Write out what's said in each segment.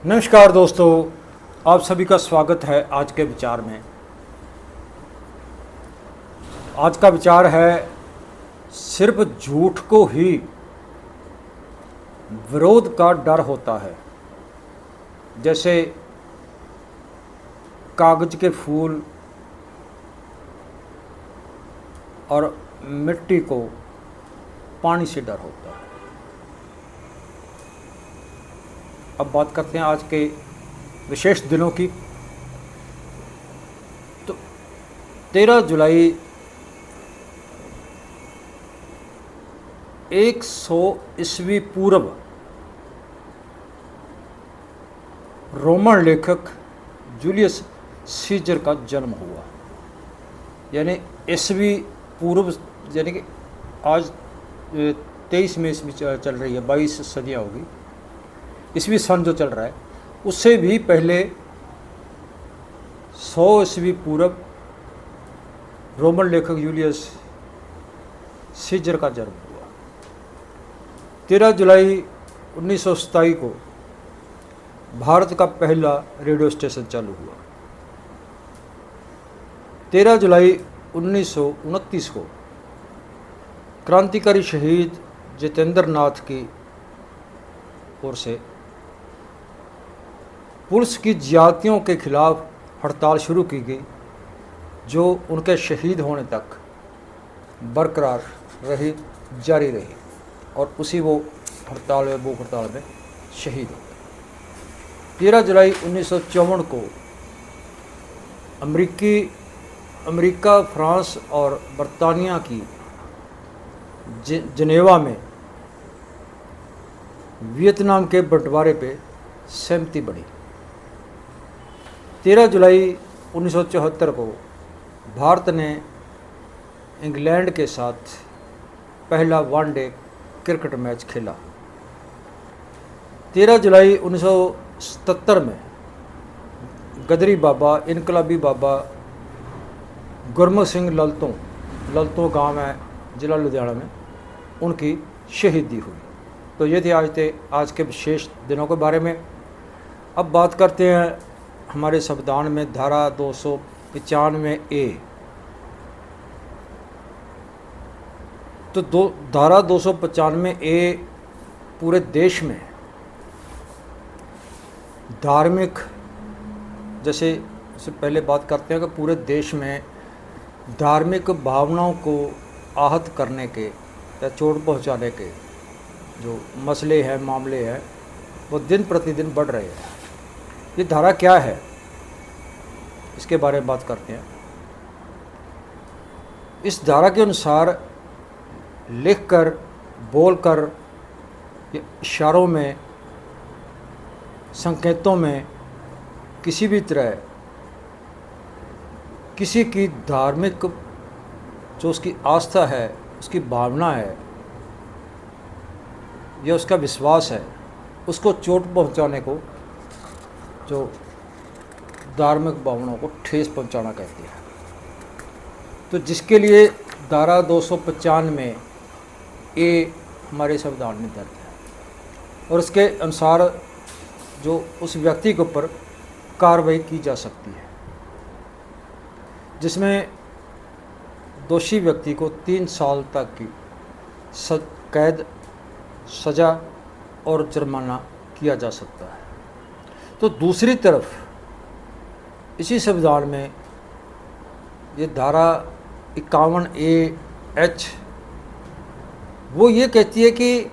नमस्कार दोस्तों, आप सभी का स्वागत है आज के विचार में। आज का विचार है सिर्फ झूठ को ही विरोध का डर होता है। जैसे कागज के फूल और मिट्टी को पानी से डर होता है। अब बात करते हैं आज के विशेष दिनों की। तो 13 जुलाई 100 ईस्वी पूर्व रोमन लेखक जूलियस सीजर का जन्म हुआ। यानी ईस्वी पूर्व, यानी कि आज 23 में ईस्वी चल रही है, 22 सदियाँ होगी। ईस्वी सन जो चल रहा है उससे भी पहले 100 ईस्वी पूर्व रोमन लेखक जूलियस सीजर का जन्म हुआ। 13 जुलाई 1927 को भारत का पहला रेडियो स्टेशन चालू हुआ। 13 जुलाई 1929 को क्रांतिकारी शहीद जितेंद्र नाथ की ओर से पुलिस की ज्यादतियों के खिलाफ हड़ताल शुरू की गई, जो उनके शहीद होने तक बरकरार रही, जारी रही, और उसी वो भूख हड़ताल में शहीद हो गए। 13 जुलाई 1954 को अमेरिका, फ्रांस और बरतानिया की जनेवा में वियतनाम के बंटवारे पे सहमति बनी। 13 जुलाई 1974 को भारत ने इंग्लैंड के साथ पहला वनडे क्रिकेट मैच खेला। 13 जुलाई 1977 में गदरी बाबा, इनकलाबी बाबा गुरमुख सिंह ललतों गांव है, जिला लुधियाना में, उनकी शहीदी हुई। तो ये थे आज के विशेष दिनों के बारे में। अब बात करते हैं हमारे संविधान में धारा 295A। तो धारा 295A पूरे देश में धार्मिक, जैसे उससे पहले बात करते हैं कि पूरे देश में धार्मिक भावनाओं को आहत करने के या चोट पहुंचाने के जो मसले हैं, मामले हैं, वो दिन प्रतिदिन बढ़ रहे हैं। ये धारा क्या है, इसके बारे में बात करते हैं। इस धारा के अनुसार लिखकर, बोलकर, इशारों में, संकेतों में किसी भी तरह किसी की धार्मिक जो उसकी आस्था है, उसकी भावना है या उसका विश्वास है, उसको चोट पहुंचाने को, जो धार्मिक भावनाओं को ठेस पहुंचाना कहते हैं। तो जिसके लिए धारा 295A हमारे संविधान में दर्ज है, और उसके अनुसार जो उस व्यक्ति के ऊपर कार्रवाई की जा सकती है, जिसमें दोषी व्यक्ति को 3 साल तक की कैद, सज़ा और जुर्माना किया जा सकता है। तो दूसरी तरफ इसी संविधान में ये धारा 51AH वो ये कहती है कि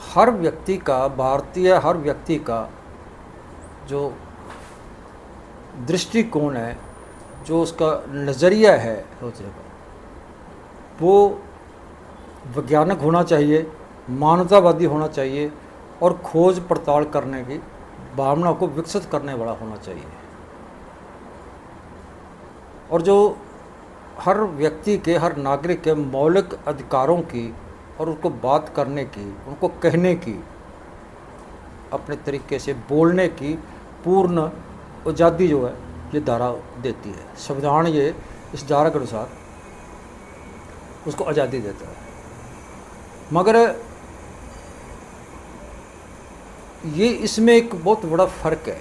हर व्यक्ति का, भारतीय हर व्यक्ति का जो दृष्टिकोण है, जो उसका नज़रिया है सोचने का, वो वैज्ञानिक होना चाहिए, मानवतावादी होना चाहिए, और खोज पड़ताल करने की भावना को विकसित करने वाला होना चाहिए। और जो हर व्यक्ति के, हर नागरिक के मौलिक अधिकारों की और उसको बात करने की, उनको कहने की, अपने तरीके से बोलने की पूर्ण आज़ादी जो है ये धारा देती है। संविधान ये इस धारा के अनुसार उसको आज़ादी देता है। मगर ये इसमें एक बहुत बड़ा फ़र्क है।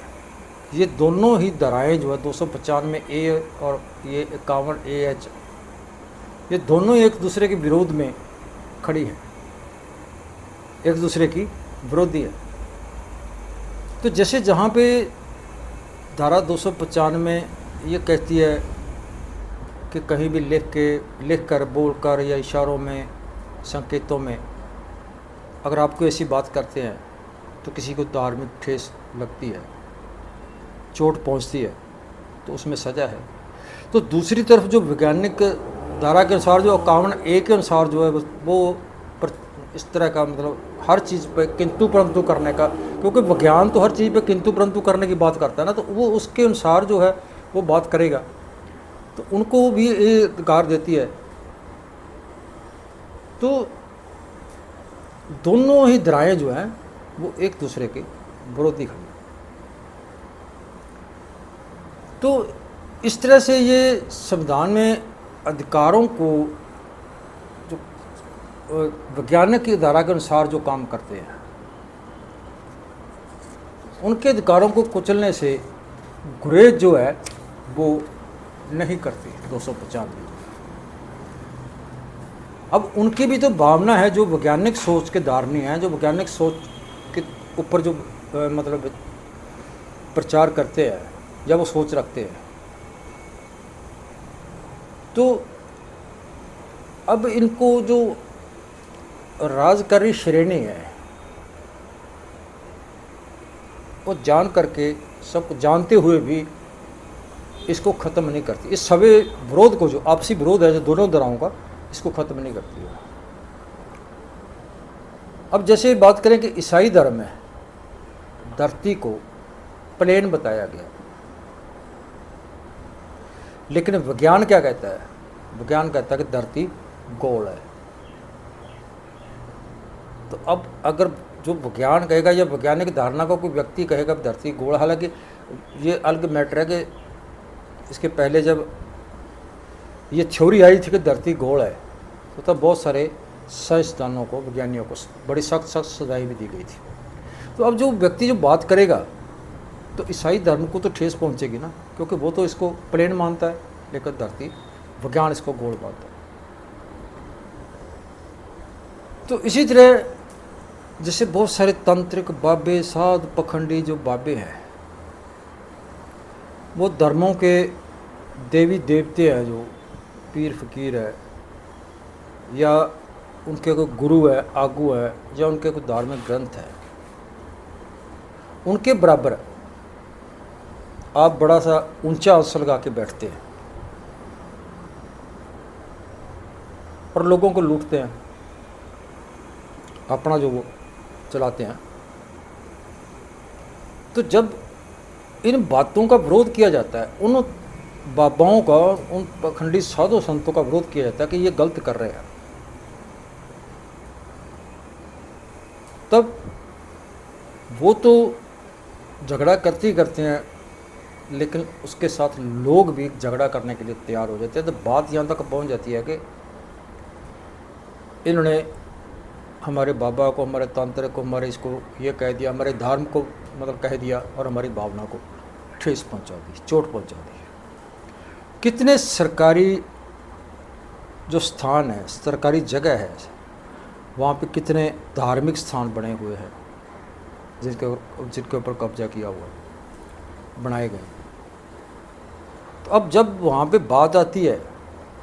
ये दोनों ही धाराएँ जो है 295 ए और ये 51 ए एच, ये दोनों एक दूसरे के विरोध में खड़ी हैं, एक दूसरे की विरोधी है। तो जैसे जहाँ पे धारा 295 ये कहती है कि कहीं भी लिख कर बोल कर या इशारों में संकेतों में अगर आपको ऐसी बात करते हैं तो किसी को धार्मिक ठेस लगती है, चोट पहुंचती है, तो उसमें सज़ा है। तो दूसरी तरफ जो वैज्ञानिक धारा के अनुसार जो 51 ए के अनुसार जो है वो पर इस तरह का मतलब हर चीज़ पे किंतु परंतु करने का, क्योंकि विज्ञान तो हर चीज़ पे किंतु परंतु करने की बात करता है ना, तो वो उसके अनुसार जो है वो बात करेगा, तो उनको भी ये अधिकार देती है। तो दोनों ही धाराएँ जो हैं वो एक दूसरे के विरोधी खड़ी। तो इस तरह से ये संविधान में अधिकारों को जो वैज्ञानिक धारा के अनुसार जो काम करते हैं उनके अधिकारों को कुचलने से गुरेज जो है वो नहीं करती 295। अब उनकी भी तो भावना है जो वैज्ञानिक सोच के धारणी हैं, जो वैज्ञानिक सोच के ऊपर जो मतलब प्रचार करते हैं या वो सोच रखते हैं। तो अब इनको जो राजकारी श्रेणी है वो जान करके, सब जानते हुए भी इसको ख़त्म नहीं करती। इस सभी विरोध को, जो आपसी विरोध है जो दोनों धाराओं का, इसको ख़त्म नहीं करती है। अब जैसे बात करें कि ईसाई धर्म में धरती को प्लेन बताया गया, लेकिन विज्ञान क्या कहता है? विज्ञान कहता है कि धरती गोल है। तो अब अगर जो विज्ञान कहेगा या वैज्ञानिक धारणा को कोई व्यक्ति कहेगा धरती गोल, हालांकि ये अलग मैटर है कि इसके पहले जब ये थ्योरी आई थी कि धरती गोल है तो तब बहुत सारे साइंसदानों को, विज्ञानियों को बड़ी सख्त सजाएं भी दी गई थी। तो अब जो व्यक्ति जो बात करेगा तो ईसाई धर्म को तो ठेस पहुंचेगी ना, क्योंकि वो तो इसको प्लेन मानता है, लेकिन धरती विज्ञान इसको गोल मानता है। तो इसी तरह जैसे बहुत सारे तांत्रिक बाबे, साध, पखंडी जो बाबे हैं, वो धर्मों के देवी देवते हैं, जो पीर फकीर है या उनके कोई गुरु है, आगू है, या उनके कोई धार्मिक ग्रंथ है, उनके बराबर आप बड़ा सा ऊंचा आसन लगा के बैठते हैं और लोगों को लूटते हैं, अपना जो वो चलाते हैं। तो जब इन बातों का विरोध किया जाता है, उन बाबाओं का, उन पखंडी साधु संतों का विरोध किया जाता है कि ये गलत कर रहे हैं, तब वो तो झगड़ा करते ही करते हैं, लेकिन उसके साथ लोग भी झगड़ा करने के लिए तैयार हो जाते हैं। तो बात यहाँ तक पहुँच जाती है कि इन्होंने हमारे बाबा को, हमारे तांत्रिक को, हमारे इसको ये कह दिया, हमारे धर्म को मतलब कह दिया, और हमारी भावना को ठेस पहुँचा दी, चोट पहुँचा दी। कितने सरकारी जो स्थान है, सरकारी जगह है, वहाँ पे कितने धार्मिक स्थान बने हुए हैं जिनके ऊपर कब्जा किया हुआ, बनाए गए। तो अब जब वहाँ पे बात आती है,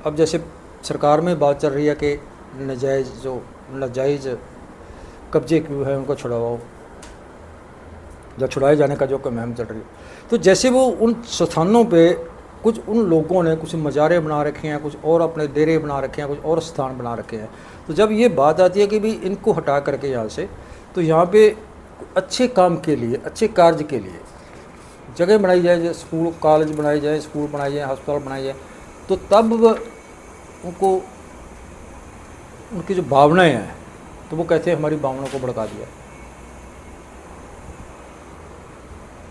अब जैसे सरकार में बात चल रही है कि नाजायज़ कब्जे क्यों है उनको छुड़ाओ, या छुड़ाए जाने का जो मुहिम चल रही है, तो जैसे वो उन स्थानों पे कुछ उन लोगों ने कुछ मज़ारे बना रखे हैं, कुछ और अपने डेरे बना रखे हैं, कुछ और स्थान बना रखे हैं। तो जब ये बात आती है कि भाई इनको हटा करके यहाँ से, तो यहाँ पे अच्छे काम के लिए, अच्छे कार्य के लिए जगह बनाई जाए, स्कूल कॉलेज बनाए जाए, स्कूल बनाए जाए, अस्पताल बनाए जाए, तो तब उनको उनकी जो भावनाएं हैं, तो वो कहते हैं हमारी भावनाओं को भड़का दिया।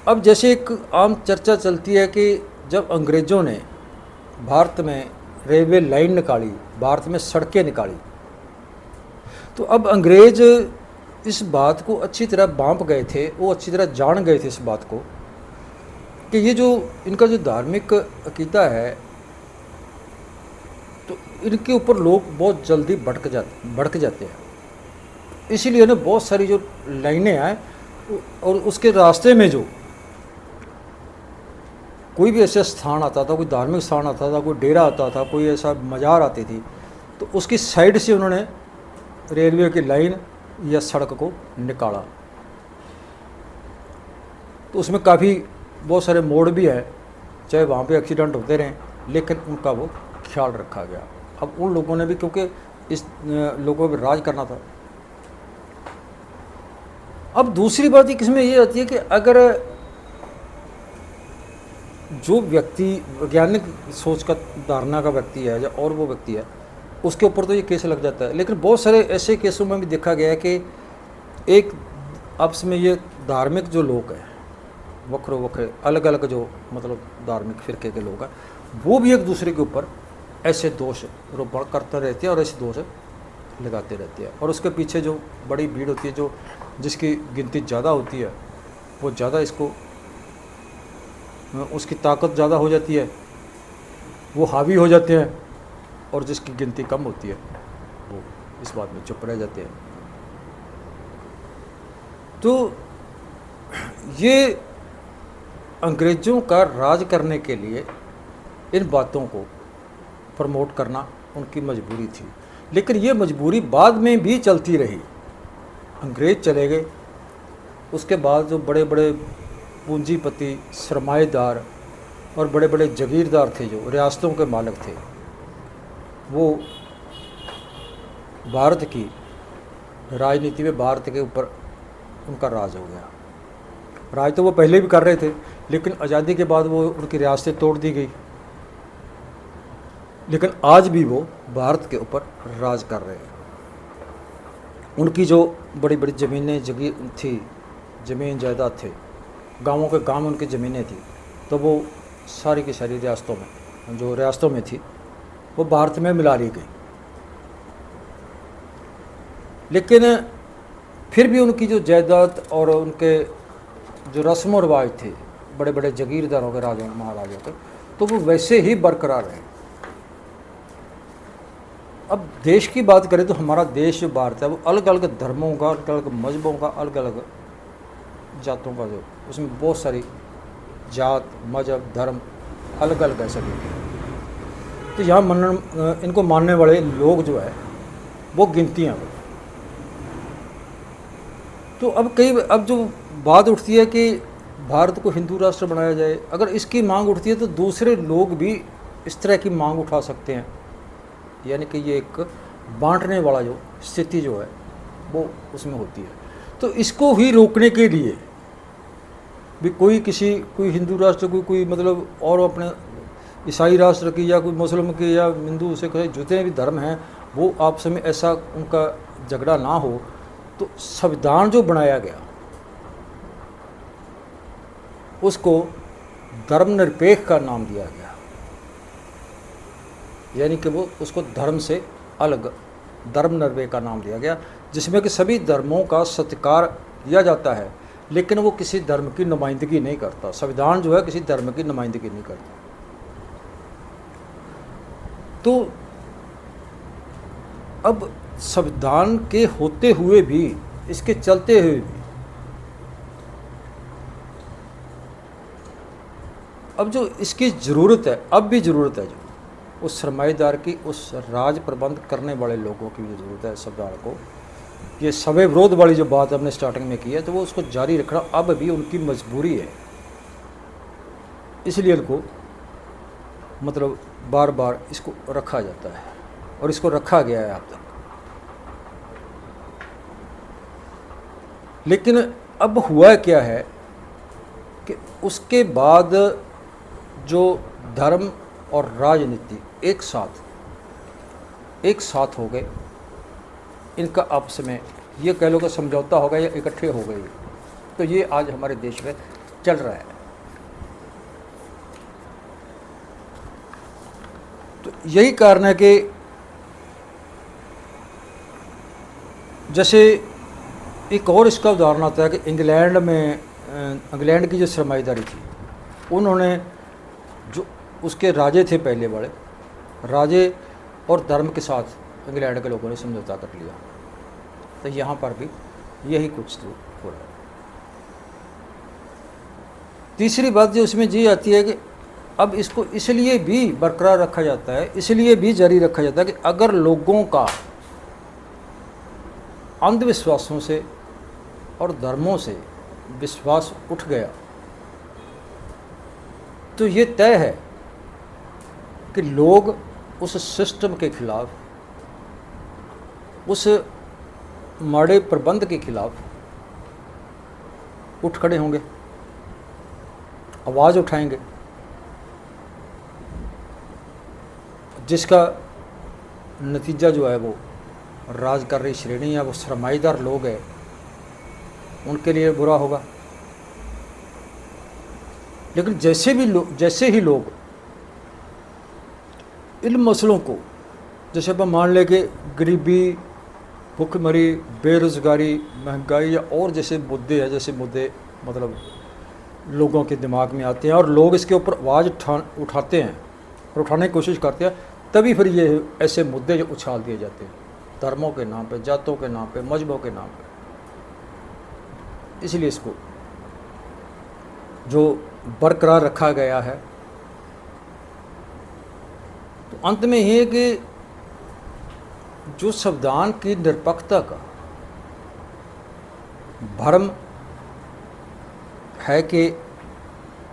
अब जैसे एक आम चर्चा चलती है कि जब अंग्रेज़ों ने भारत में रेलवे लाइन निकाली, भारत में सड़कें निकाली, तो अब अंग्रेज़ इस बात को अच्छी तरह भांप गए थे, वो अच्छी तरह जान गए थे इस बात को कि ये जो इनका जो धार्मिक अकीदा है, तो इनके ऊपर लोग बहुत जल्दी भड़क जाते हैं। इसीलिए ना बहुत सारी जो लाइनें आए और उसके रास्ते में जो कोई भी ऐसा स्थान आता था, कोई धार्मिक स्थान आता था, कोई डेरा आता था, कोई ऐसा मज़ार आती थी, तो उसकी साइड से उन्होंने रेलवे की लाइन या सड़क को निकाला। तो उसमें काफ़ी बहुत सारे मोड़ भी है, चाहे वहाँ पे एक्सीडेंट होते रहें, लेकिन उनका वो ख्याल रखा गया। अब उन लोगों ने भी, क्योंकि इस लोगों पर राज करना था। अब दूसरी बात एक इसमें ये आती है कि अगर जो व्यक्ति वैज्ञानिक सोच का धारणा का व्यक्ति है या और वो व्यक्ति है, उसके ऊपर तो ये केस लग जाता है। लेकिन बहुत सारे ऐसे केसों में भी देखा गया है कि एक आपस में ये धार्मिक जो लोग हैं, वक्रे अलग अलग जो मतलब धार्मिक फिरके के लोग हैं, वो भी एक दूसरे के ऊपर ऐसे दोष रोपण करते रहते हैं और ऐसे दोष लगाते रहते हैं। और उसके पीछे जो बड़ी भीड़ होती है, जो जिसकी गिनती ज़्यादा होती है, वो ज़्यादा इसको, उसकी ताकत ज़्यादा हो जाती है, वो हावी हो जाते हैं, और जिसकी गिनती कम होती है वो इस बात में चुप रह जाते हैं। तो ये अंग्रेज़ों का राज करने के लिए इन बातों को प्रमोट करना उनकी मजबूरी थी। लेकिन ये मजबूरी बाद में भी चलती रही। अंग्रेज़ चले गए, उसके बाद जो बड़े बड़े पूंजीपति, सरमाएदार और बड़े बड़े जागीरदार थे, जो रियासतों के मालिक थे, वो भारत की राजनीति में भारत के ऊपर उनका राज हो गया। राज तो वो पहले भी कर रहे थे, लेकिन आज़ादी के बाद वो उनकी रियासतें तोड़ दी गई, लेकिन आज भी वो भारत के ऊपर राज कर रहे हैं। उनकी जो बड़ी बड़ी ज़मीनें जगह थी, ज़मीन जायदाद थे, गांवों के गांव उनकी ज़मीनें थी, तो वो सारी की सारी रियासतों में, जो रियासतों में थी, वो भारत में मिला ली गई। लेकिन फिर भी उनकी जो जायदाद और उनके जो रस्म और रिवाज थे बड़े बड़े जागीरदारों के, राजाओं महाराजाओं के, तो वो वैसे ही बरकरार रहे। अब देश की बात करें तो हमारा देश जो भारत है, वो अलग अलग धर्मों का, अलग अलग मजहबों का, अलग अलग जातों का, जो उसमें बहुत सारी जात, मजहब, धर्म अलग अलग ऐसे भी हैं। तो यहाँ इनको मानने वाले लोग जो है वो गिनतियाँ हैं। तो अब जो बात उठती है कि भारत को हिंदू राष्ट्र बनाया जाए, अगर इसकी मांग उठती है तो दूसरे लोग भी इस तरह की मांग उठा सकते हैं। यानी कि ये एक बांटने वाला जो स्थिति जो है वो उसमें होती है। तो इसको ही रोकने के लिए भी कोई हिंदू राष्ट्र, कोई मतलब और अपने ईसाई राष्ट्र की या कोई मुस्लिम की या हिंदू से जितने भी धर्म हैं, वो आपस में ऐसा उनका झगड़ा ना हो, तो संविधान जो बनाया गया उसको धर्मनिरपेक्ष का नाम दिया गया। यानी कि वो उसको धर्म से अलग धर्मनिरपेक्ष का नाम दिया गया, जिसमें कि सभी धर्मों का सत्कार किया जाता है, लेकिन वो किसी धर्म की नुमाइंदगी नहीं करता। संविधान जो है किसी धर्म की नुमाइंदगी नहीं करता। तो अब संविधान के होते हुए भी, इसके चलते हुए भी, अब जो इसकी ज़रूरत है, अब भी ज़रूरत है, जो उस सरमाएदार की, उस राज प्रबंध करने वाले लोगों की भी ज़रूरत है संविधान को। ये समय विरोध वाली जो बात हमने स्टार्टिंग में की है, तो वो उसको जारी रखना अब भी उनकी मजबूरी है। इसलिए इनको मतलब बार बार इसको रखा जाता है और इसको रखा गया है अब तक। लेकिन अब हुआ क्या है कि उसके बाद जो धर्म और राजनीति एक साथ हो गए, इनका आपस में ये कह लो कि समझौता हो गया या इकट्ठे हो गए। तो ये आज हमारे देश में चल रहा है। तो यही कारण है कि जैसे एक और इसका उदाहरण आता है कि इंग्लैंड की जो सरमाईदारी थी, उन्होंने जो उसके राजे थे पहले बड़े राजे और धर्म के साथ इंग्लैंड के लोगों ने समझौता कर लिया। तो यहाँ पर भी यही कुछ तो हो रहा है। तीसरी बात जो उसमें ये आती है कि अब इसको इसलिए भी बरकरार रखा जाता है, इसलिए भी जारी रखा जाता है कि अगर लोगों का अंधविश्वासों से और धर्मों से विश्वास उठ गया तो ये तय है कि लोग उस सिस्टम के खिलाफ, उस माड़े प्रबंध के खिलाफ उठ खड़े होंगे, आवाज़ उठाएंगे, जिसका नतीजा जो है वो राज कर रही श्रेणी या वो सरमाईदार लोग हैं उनके लिए बुरा होगा। लेकिन जैसे ही लोग इन मसलों को, जैसे अपन मान लें कि गरीबी, भुखमरी, बेरोज़गारी, महंगाई या और जैसे मुद्दे हैं, जैसे मुद्दे मतलब लोगों के दिमाग में आते हैं और लोग इसके ऊपर आवाज़ उठाते हैं और उठाने की कोशिश करते हैं, तभी फिर ये ऐसे मुद्दे जो उछाल दिए जाते हैं धर्मों के नाम पे, जातों के नाम पे, मजहबों के नाम पे। इसलिए इसको जो बरकरार रखा गया है, तो अंत में ये कि जो संविधान की निरपेक्षता का भरम है कि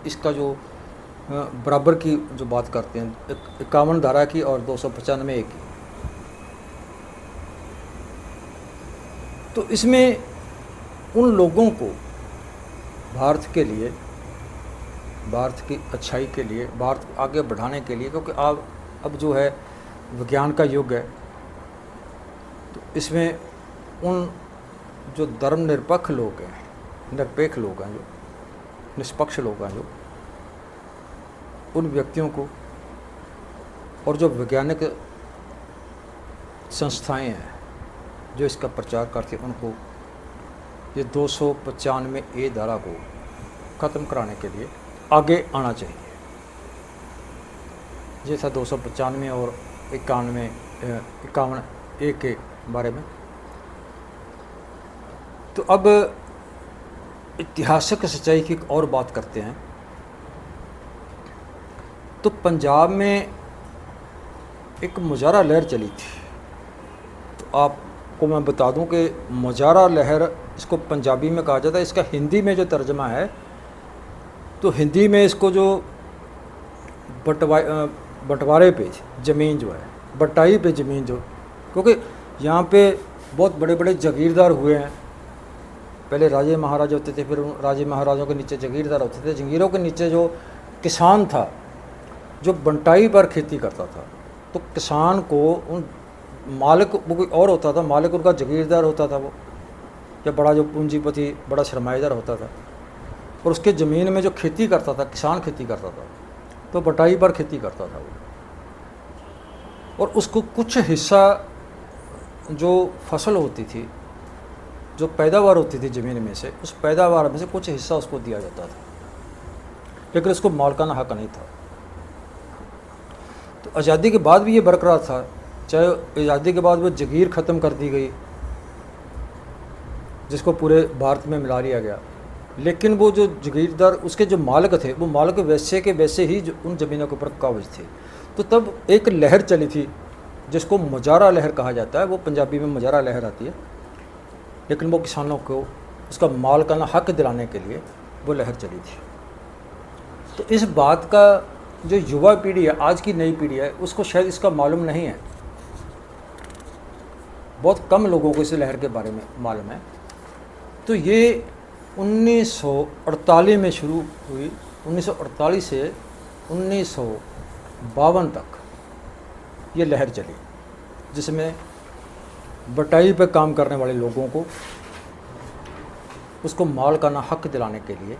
इसका जो बराबर की जो बात करते हैं 51 धारा की और 295 की, तो इसमें उन लोगों को भारत के लिए, भारत की अच्छाई के लिए, भारत को आगे बढ़ाने के लिए, क्योंकि अब जो है विज्ञान का युग है, तो इसमें उन जो धर्मनिरपेक्ष लोग हैं, निरपेक्ष लोग हैं, जो निष्पक्ष लोग हैं, जो उन व्यक्तियों को और जो वैज्ञानिक संस्थाएं हैं जो इसका प्रचार करती हैं, उनको ये 295A धारा को ख़त्म कराने के लिए आगे आना चाहिए। जैसा 295 और 51A के बारे में। तो अब ऐतिहासिक सच्चाई की एक और बात करते हैं। तो पंजाब में एक मुजाहरा लहर चली थी। तो आपको मैं बता दूं कि मुजाहरा लहर इसको पंजाबी में कहा जाता है। इसका हिंदी में जो तर्जमा है, तो हिंदी में इसको जो बंटवारे पे ज़मीन जो है, बटाई पे ज़मीन जो, क्योंकि यहाँ पे बहुत बड़े बड़े जागीरदार हुए हैं। पहले राजे महाराज होते थे, फिर राजे महाराजों के नीचे जागीरदार होते थे। जागीरों के नीचे जो किसान था, जो बंटाई पर खेती करता था, तो किसान को उन मालिक, वो कोई और होता था, मालिक उनका जागीरदार होता था वो, या बड़ा जो पूंजीपति, बड़ा सरमाएदार होता था, और उसके ज़मीन में जो खेती करता था, किसान खेती करता था, तो बटाई पर खेती करता था वो, और उसको कुछ हिस्सा जो फसल होती थी, जो पैदावार होती थी ज़मीन में से, उस पैदावार में से कुछ हिस्सा उसको दिया जाता था, लेकिन उसको मालिकाना हक नहीं था। तो आज़ादी के बाद भी ये बरकरार था, चाहे आज़ादी के बाद वो जागीर ख़त्म कर दी गई, जिसको पूरे भारत में मिला लिया गया, लेकिन वो जो जागीरदार, उसके जो मालिक थे, वो मालिक वैसे के वैसे ही जो उन ज़मीनों के ऊपर काबिज थे। तो तब एक लहर चली थी जिसको मुजाहरा लहर कहा जाता है, वो पंजाबी में मुजाहरा लहर आती है, लेकिन वो किसानों को उसका मालिकाना हक दिलाने के लिए वो लहर चली थी। तो इस बात का जो युवा पीढ़ी है, आज की नई पीढ़ी है, उसको शायद इसका मालूम नहीं है। बहुत कम लोगों को इस लहर के बारे में मालूम है। तो ये 1948 में शुरू हुई, 1948 से 1952 तक ये लहर चली, जिसमें बटाई पे काम करने वाले लोगों को उसको मालिकाना हक दिलाने के लिए,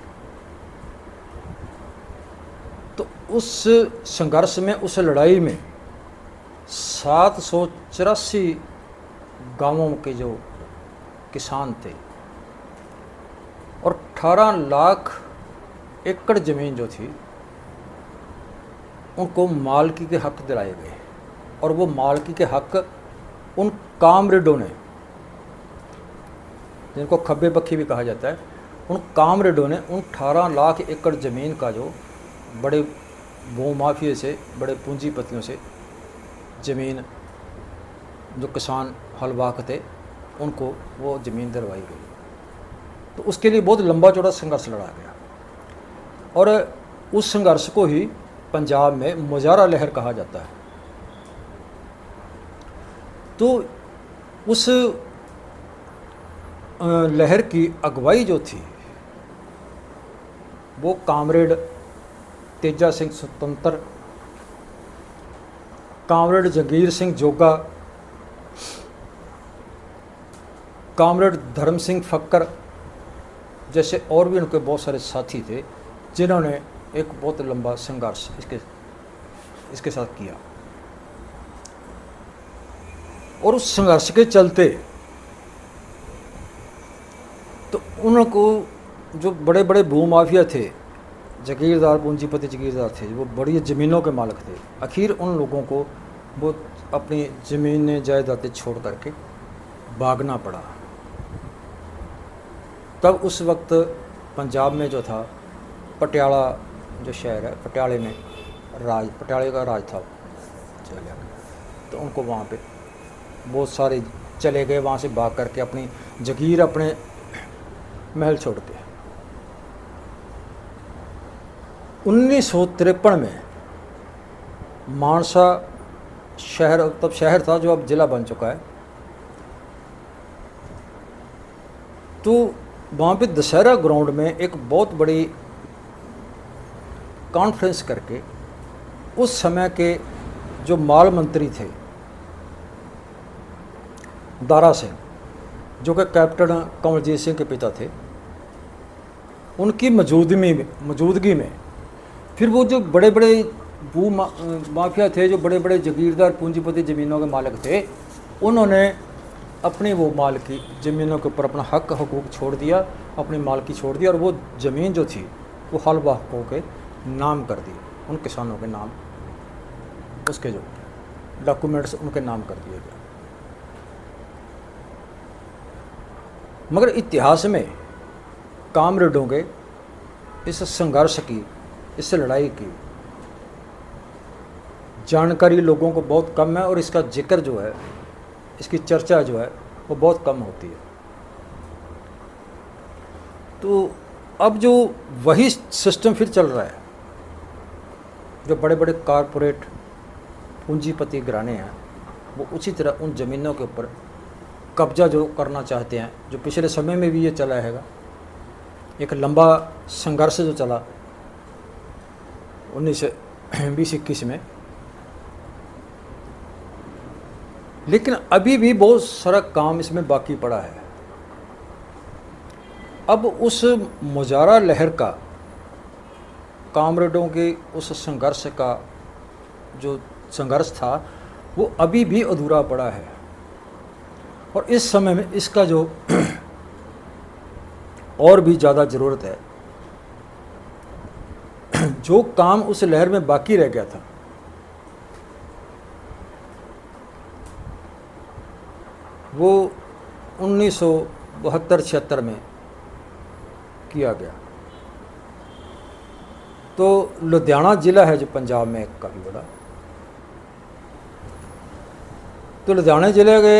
तो उस संघर्ष में, उस लड़ाई में 784 गांवों के जो किसान थे, 18 लाख एकड़ ज़मीन जो थी उनको मालकी के हक दिलाए गए, और वो मालकी के हक उन कामरेडों ने, जिनको खब्बे पक्षी भी कहा जाता है, उन कामरेडों ने उन 18 लाख एकड़ ज़मीन का जो बड़े भूमाफिया से, बड़े पूंजीपतियों से ज़मीन, जो किसान हलवाक थे, उनको वो ज़मीन दिलवाई गई। तो उसके लिए बहुत लंबा चौड़ा संघर्ष लड़ा गया, और उस संघर्ष को ही पंजाब में मुजारा लहर कहा जाता है। तो उस लहर की अगुवाई जो थी वो कामरेड तेजा सिंह स्वतंत्र, कामरेड जगीर सिंह जोगा, कामरेड धर्म सिंह फक्कर जैसे और भी उनके बहुत सारे साथी थे, जिन्होंने एक बहुत लंबा संघर्ष इसके साथ किया। और उस संघर्ष के चलते तो उनको जो बड़े बड़े भूमाफिया थे, जागीरदार, पूंजीपति जागीरदार थे, वो बड़ी ज़मीनों के मालिक थे, आखिर उन लोगों को वो अपनी ज़मीनें जायदादें छोड़ करके भागना पड़ा। तब उस वक्त पंजाब में जो था, पटियाला जो शहर है, पटियाले में पटियाले का राज था, चला गया। तो उनको वहाँ पे बहुत सारे चले गए, वहाँ से भाग करके अपनी जगीर, अपने महल छोड़ के। 1953 में मानसा शहर, तब शहर था जो अब ज़िला बन चुका है, तो वहाँ पे दशहरा ग्राउंड में एक बहुत बड़ी कॉन्फ्रेंस करके उस समय के जो माल मंत्री थे दारा सिंह, जो कि कैप्टन कमलजीत सिंह के पिता थे, उनकी मौजूदगी में फिर वो जो बड़े बड़े माफिया थे, जो बड़े बड़े जागीरदार पूंजीपति ज़मीनों के मालिक थे, उन्होंने अपनी वो मालकी ज़मीनों के ऊपर अपना हक हकूक़ छोड़ दिया, अपनी मालकी छोड़ दी, और वो ज़मीन जो थी वो हलवाकों के नाम कर दी, उन किसानों के नाम, उसके जो डॉक्यूमेंट्स उनके नाम कर दिए गए। मगर इतिहास में कामरेडों के इस संघर्ष की, इस लड़ाई की जानकारी लोगों को बहुत कम है, और इसका जिक्र जो है, इसकी चर्चा जो है वो बहुत कम होती है। तो अब जो वही सिस्टम फिर चल रहा है, जो बड़े बड़े कारपोरेट पूंजीपति घराने हैं, वो उसी तरह उन ज़मीनों के ऊपर कब्जा जो करना चाहते हैं, जो पिछले समय में भी ये चला हैगा, एक लंबा संघर्ष जो चला 1920-21 में। लेकिन अभी भी बहुत सारा काम इसमें बाकी पड़ा है। अब उस मुजारा लहर का, कामरेडों के उस संघर्ष का जो संघर्ष था, वो अभी भी अधूरा पड़ा है, और इस समय में इसका जो और भी ज़्यादा ज़रूरत है। जो काम उस लहर में बाकी रह गया था, वो 1972-76 में किया गया। तो लुधियाना ज़िला है जो पंजाब में काफ़ी बड़ा, तो लुधियाना ज़िले के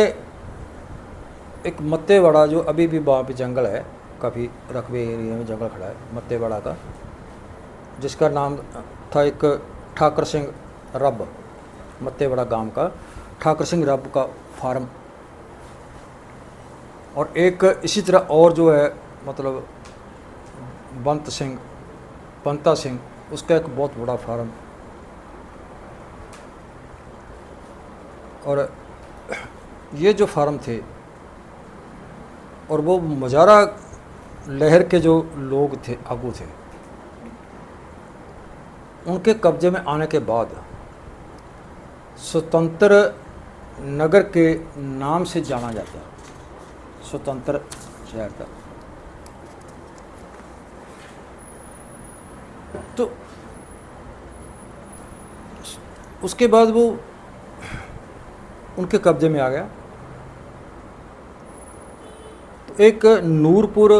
एक मत्तेवाड़ा, जो अभी भी वहाँ पे जंगल है, काफ़ी रकबे एरिया में जंगल खड़ा है मत्तेवाड़ा का, जिसका नाम था एक ठाकर सिंह रब, मत्तेवाड़ा गांव का ठाकर सिंह रब का फार्म। और एक इसी तरह और जो है, मतलब पंता सिंह, उसका एक बहुत बड़ा फार्म। और ये जो फार्म थे, और वो मुजारा लहर के जो लोग थे, आगू थे, उनके कब्जे में आने के बाद स्वतंत्र नगर के नाम से जाना जाता, स्वतंत्र शहर था। तो उसके बाद वो उनके कब्जे में आ गया। तो एक नूरपुर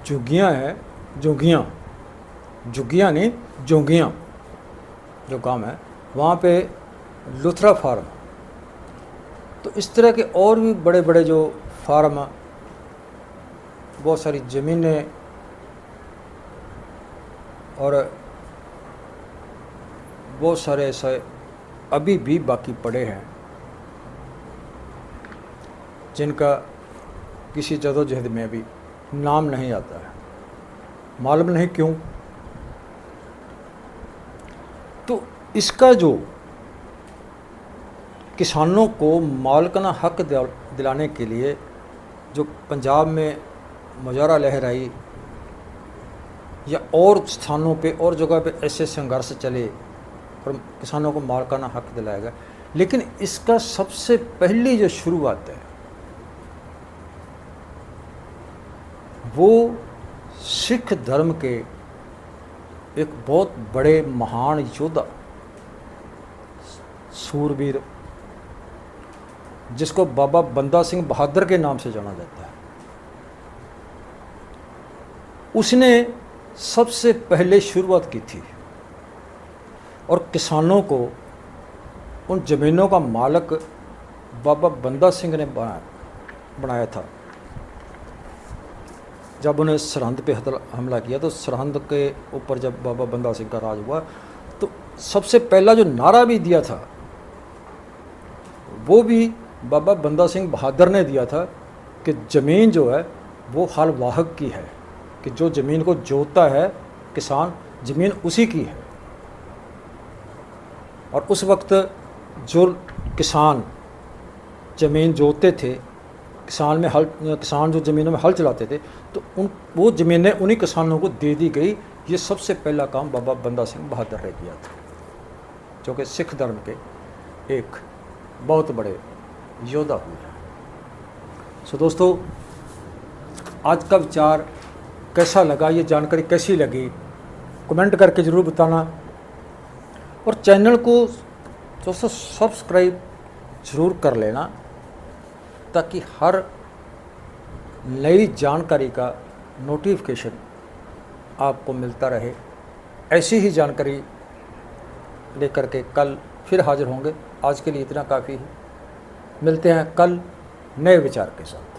झुग्गियाँ है, झुग्गियाँ नहीं, जोंगियाँ जो गांव है, वहाँ पे लुथरा फार्म। तो इस तरह के और भी बड़े बड़े जो फार्म, बहुत सारी ज़मीनें और बहुत सारे ऐसे अभी भी बाकी पड़े हैं जिनका किसी जदोजहद में भी नाम नहीं आता है, मालूम नहीं क्यों। तो इसका जो किसानों को मालिकाना हक दिलाने के लिए जो पंजाब में मुजाहरा लहराई या और स्थानों पे और जगह पे ऐसे संघर्ष चले और किसानों को मालिकाना हक दिलाया गया, लेकिन इसका सबसे पहली जो शुरुआत है वो सिख धर्म के एक बहुत बड़े महान योद्धा, सूरवीर, जिसको बाबा बंदा सिंह बहादुर के नाम से जाना जाता है, उसने सबसे पहले शुरुआत की थी और किसानों को उन ज़मीनों का मालिक बाबा बंदा सिंह ने बनाया था। जब उन्हें सरहंद पे हमला किया तो सरहंद के ऊपर जब बाबा बंदा सिंह का राज हुआ तो सबसे पहला जो नारा भी दिया था वो भी बाबा बंदा सिंह बहादुर ने दिया था कि ज़मीन जो है वो हल वाहक की है, कि जो ज़मीन को जोतता है किसान, ज़मीन उसी की है। और उस वक्त जो किसान ज़मीन जोतते थे, किसान जो ज़मीनों में हल चलाते थे, तो वो ज़मीनें उन्हीं किसानों को दे दी गई। ये सबसे पहला काम बाबा बंदा सिंह बहादुर ने किया था, जो कि सिख धर्म के एक बहुत बड़े योद्धा हुए हैं। सो दोस्तों, आज का विचार कैसा लगा, ये जानकारी कैसी लगी, कमेंट करके ज़रूर बताना। और चैनल को दोस्तों सब्सक्राइब ज़रूर कर लेना ताकि हर नई जानकारी का नोटिफिकेशन आपको मिलता रहे। ऐसी ही जानकारी लेकर के कल फिर हाजिर होंगे। आज के लिए इतना काफ़ी है। मिलते हैं कल नए विचार के साथ।